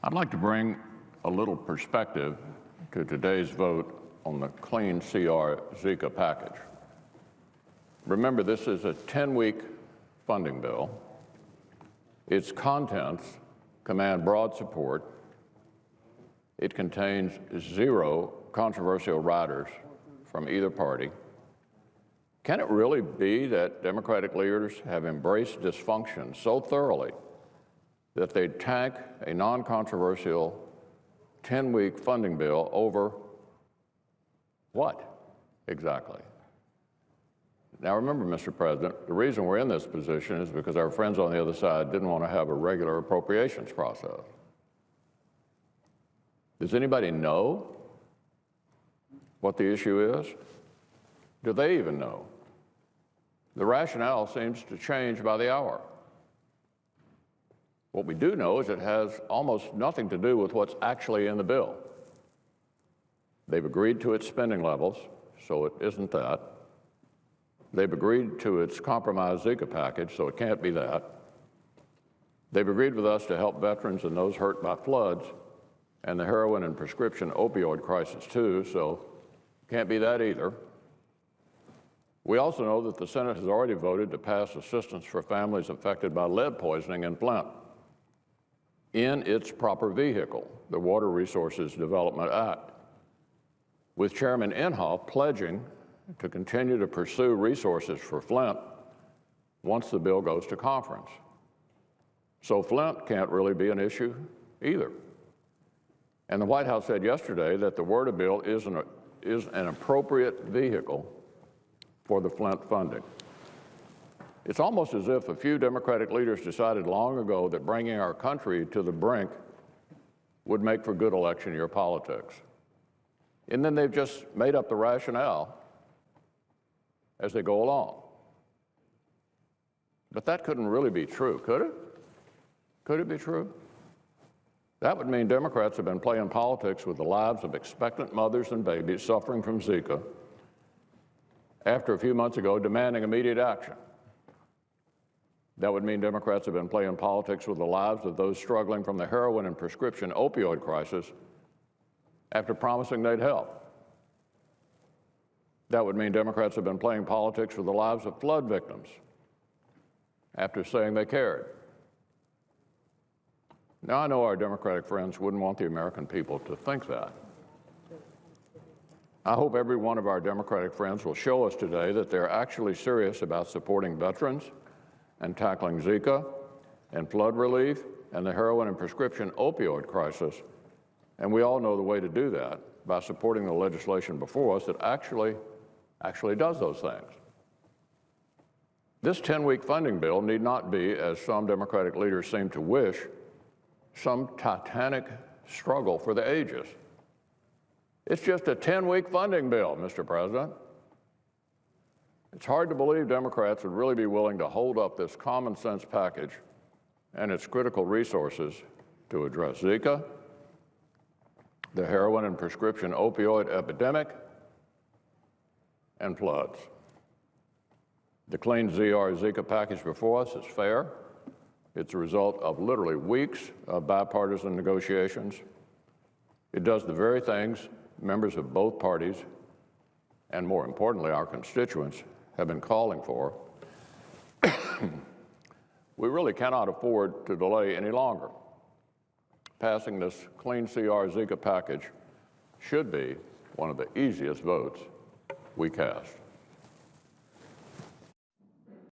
I'd like to bring a little perspective to today's vote on the Clean CR Zika package. Remember, this is a 10-week funding bill. Its contents command broad support. It contains 0 controversial riders from either party. Can it really be that Democratic leaders have embraced dysfunction so thoroughly that they'd tank a non-controversial 10-week funding bill over what exactly? Now remember, Mr. President, the reason we're in this position is because our friends on the other side didn't want to have a regular appropriations process. Does anybody know what the issue is? Do they even know? The rationale seems to change by the hour. What we do know is it has almost nothing to do with what's actually in the bill. They've agreed to its spending levels, so it isn't that. They've agreed to its compromised Zika package, so it can't be that. They've agreed with us to help veterans and those hurt by floods and the heroin and prescription opioid crisis too, so it can't be that either. We also know that the Senate has already voted to pass assistance for families affected by lead poisoning in Flint in its proper vehicle, the Water Resources Development Act, with Chairman Inhofe pledging to continue to pursue resources for Flint once the bill goes to conference. So Flint can't really be an issue either. And the White House said yesterday that the WRDA bill is an appropriate vehicle for the Flint funding. It's almost as if a few Democratic leaders decided long ago that bringing our country to the brink would make for good election year politics. And then they've just made up the rationale as they go along. But that couldn't really be true, could it? Could it be true? That would mean Democrats have been playing politics with the lives of expectant mothers and babies suffering from Zika after a few months ago demanding immediate action. That would mean Democrats have been playing politics with the lives of those struggling from the heroin and prescription opioid crisis after promising they'd help. That would mean Democrats have been playing politics with the lives of flood victims after saying they cared. Now, I know our Democratic friends wouldn't want the American people to think that. I hope every one of our Democratic friends will show us today that they're actually serious about supporting veterans and tackling Zika and flood relief and the heroin and prescription opioid crisis. And we all know the way to do that by supporting the legislation before us that actually does those things. This 10-week funding bill need not be, as some Democratic leaders seem to wish, some titanic struggle for the ages. It's just a 10-week funding bill, Mr. President. It's hard to believe Democrats would really be willing to hold up this common sense package and its critical resources to address Zika, the heroin and prescription opioid epidemic, and floods. The Clean CR Zika package before us is fair. It's a result of literally weeks of bipartisan negotiations. It does the very things members of both parties, and more importantly, our constituents, have been calling for. We really cannot afford to delay any longer. Passing this Clean CR Zika package should be one of the easiest votes we cast.